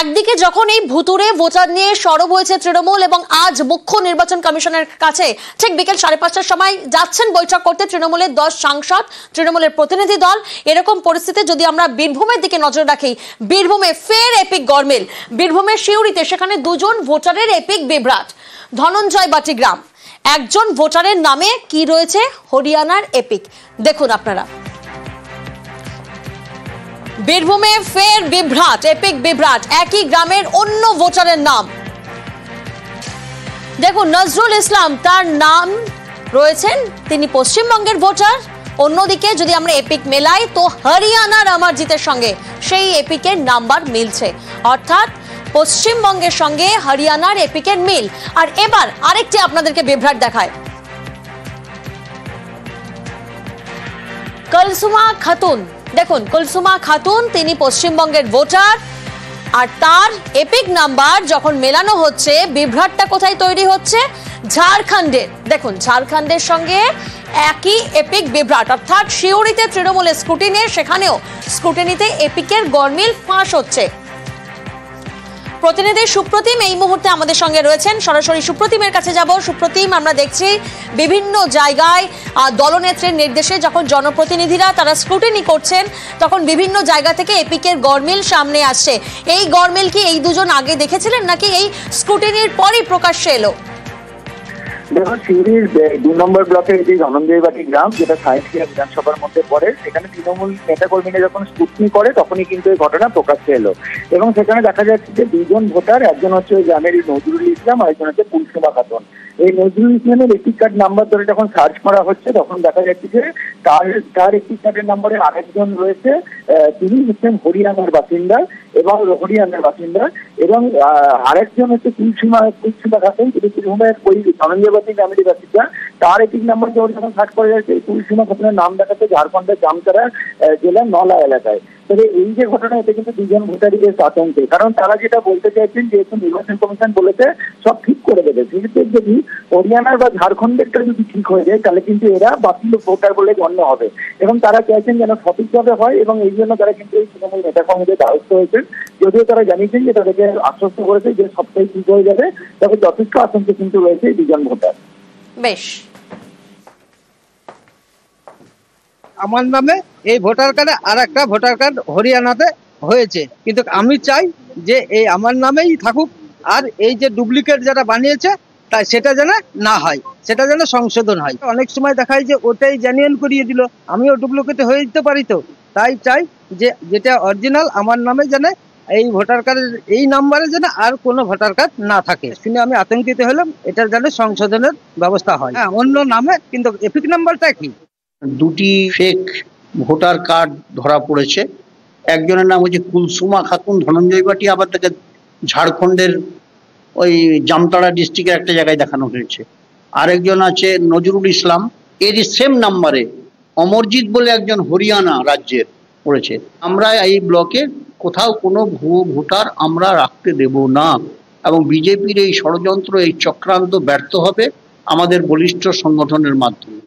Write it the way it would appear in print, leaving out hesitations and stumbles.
একদিকে যখন এই ভুতুড়ে ভোটার নিয়ে সরব হয়েছে তৃণমূল এবং আজ মুখ্য নির্বাচন কমিশনের কাছে ঠিক বিকেল 5:30টার সময় যাচ্ছেন বৈঠক করতে তৃণমূলের 10 সাংসদ, তৃণমূলের প্রতিনিধি দল। এরকম পরিস্থিতি যদি আমরা বীরভূমের দিকে নজর রাখি, বীরভূমে ফের এপিক গরমিল। বীরভূমের শিউরিতে সেখানে দুজন ভোটারের এপিক বিভ্রাট। ধনঞ্জয় বাটি গ্রাম, একজন ভোটারের নামে কি রয়েছে হরিয়ানার এপিক, দেখুন আপনারা। বীরভূমে ফের বিভ্রাট, এপিক বিভ্রাট, একই গ্রামের অন্য ভোটারের নাম। দেখুন, নজরুল ইসলাম তার নাম রয়েছেন, তিনি পশ্চিমবঙ্গের ভোটার। অন্যদিকে যদি আমরা এপিক মেলাই তো হরিয়ানার অমরজিতের সঙ্গে সেই এপিকের নাম্বার মিলছে, অর্থাৎ পশ্চিমবঙ্গের সঙ্গে হরিয়ানার এপিকের মিল। আর এবার আরেকটি আপনাদেরকে বিভ্রাট দেখায়। কুলসুমা খাতুন, দেখুন কুলসুমা খাতুন তিনি পশ্চিমবঙ্গের ভোটার, আর তার এপিক নাম্বার যখন মেলানো হচ্ছে, বিভ্রাটটা কোথায় তৈরি হচ্ছে? ঝাড়খণ্ডের। দেখুন, ঝাড়খণ্ডের সঙ্গে একই এপিক বিভ্রাট, অর্থাৎ শিউরিতে তৃণমূলের স্ক্রুটিনি, সেখানেও স্ক্রুটিনিতে এপিকের গরমিল ফাঁস হচ্ছে। প্রতিনিধি সুপ্রতিম এই মুহূর্তে আমাদের সঙ্গে রয়েছেন, সরাসরি সুপ্রতিমের কাছে যাব। সুপ্রতিম, আমরা দেখছি বিভিন্ন জায়গায় দলনেত্রীর নির্দেশে যখন জনপ্রতিনিধিরা তারা স্ক্রুটিনি করছেন, তখন বিভিন্ন জায়গা থেকে এপিকের গরমিল সামনে আসছে। এই গরমিল কি এই দুজন আগে দেখেছিলেন, নাকি এই স্ক্রুটিনির পরই প্রকাশ্যে এলো? দেখুন, সিউড়ির 2 নম্বর ব্লকের যে ধনঞ্জয় বাটি গ্রাম, যেটা সাঁইথিয়া বিধানসভার মধ্যে পড়ে, সেখানে তৃণমূল নেতাকর্মীরা যখন স্ক্রুটিনি করে তখনই কিন্তু এই ঘটনা প্রকাশ্যে এলো। এবং সেখানে দেখা যাচ্ছে যে 2 জন ভোটার, একজন হচ্ছে ওই গ্রামের নজরুল ইসলাম, আর একজন হচ্ছে কুলসুমা খাতুন। এই নজরুল ইসলামের এপিক কার্ড নাম্বার ধরে যখন সার্চ করা হচ্ছে, তখন দেখা যাচ্ছে যে তার এপিক কার্ডের নম্বরে আরেকজন রয়েছে, তিনি হচ্ছেন হরিয়ানার বাসিন্দা এবং আরেকজন হচ্ছে কুলসুমা খাতুন, তিনি বীরভূমের ওই ধনঞ্জয় বাটি গ্রামের বাসিন্দা। তার এপিক নাম্বার যখন সার্চ করা যাচ্ছে, কুলসুমা খাতুনের নাম দেখাচ্ছে ঝাড়খণ্ডের জামতারা জেলার নলা এলাকায়। তবে এই যে ঘটনা, এতে কিন্তু 2 জন ভোটারই বেশ আতঙ্কে, কারণ তারা যেটা বলতে চাইছেন, যেহেতু নির্বাচন কমিশন বলেছে সব ঠিক করে দেবে, সেক্ষেত্রে যদি হরিয়ানার বা ঝাড়খণ্ডেরটা যদি ঠিক হয়ে যায়, তাহলে কিন্তু এরা বাতিল ভোটার বলে গণ্য হবে। এবং তারা চাইছেন যেন সঠিকভাবে হয়, এবং এই জন্য তারা কিন্তু এই তৃণমূল নেতা কর্মীদের দ্বারস্থ হয়েছেন। যদিও তারা জানিয়েছেন যে তাদেরকে আশ্বস্ত করেছে যে সবটাই ঠিক হয়ে যাবে, তবে যথেষ্ট আতঙ্কে কিন্তু রয়েছে এই 2 জন ভোটার। বেশ, আমার নামে এই ভোটার কার্ডে আর একটা ভোটার কার্ড হরিয়ানাতে হয়েছে, কিন্তু আমি চাই যে এই আমার নামেই থাকুক, আর এই যে ডুপ্লিকেট যারা বানিয়েছে তাই সেটা যেন না হয়, সেটা যেন সংশোধন হয়। অনেক সময় দেখায় যে ওটাই জেনুইন করিয়ে দিল, আমিও ডুপ্লিকেট হয়ে যেতে পারি, তো তাই চাই যে যেটা অরিজিনাল আমার নামে যেন এই ভোটার কার্ডের এই নাম্বারে যেন আর কোনো ভোটার কার্ড না থাকে। শুনে আমি আতঙ্কিত হলাম, এটার যেন সংশোধনের ব্যবস্থা হয়। হ্যাঁ, অন্য নামে, কিন্তু এপিক নাম্বারটা কি? 2টি ফেক ভোটার কার্ড ধরা পড়েছে। একজনের নাম হচ্ছে কুলসুমা খাতুন, ধনঞ্জয় বাটি, আবার তাকে ঝাড়খণ্ডের ওই জামতাড়া ডিস্ট্রিক্টের একটা জায়গায় দেখানো হয়েছে। আরেকজন আছে নজরুল ইসলাম, এরই সেম নাম্বারে অমরজিৎ বলে একজন হরিয়ানা রাজ্যের পড়েছে। আমরা এই ব্লকে কোথাও কোনো ভুয়ো ভোটার আমরা রাখতে দেব না, এবং বিজেপির এই ষড়যন্ত্র, এই চক্রান্ত ব্যর্থ হবে আমাদের বলিষ্ঠ সংগঠনের মাধ্যমে।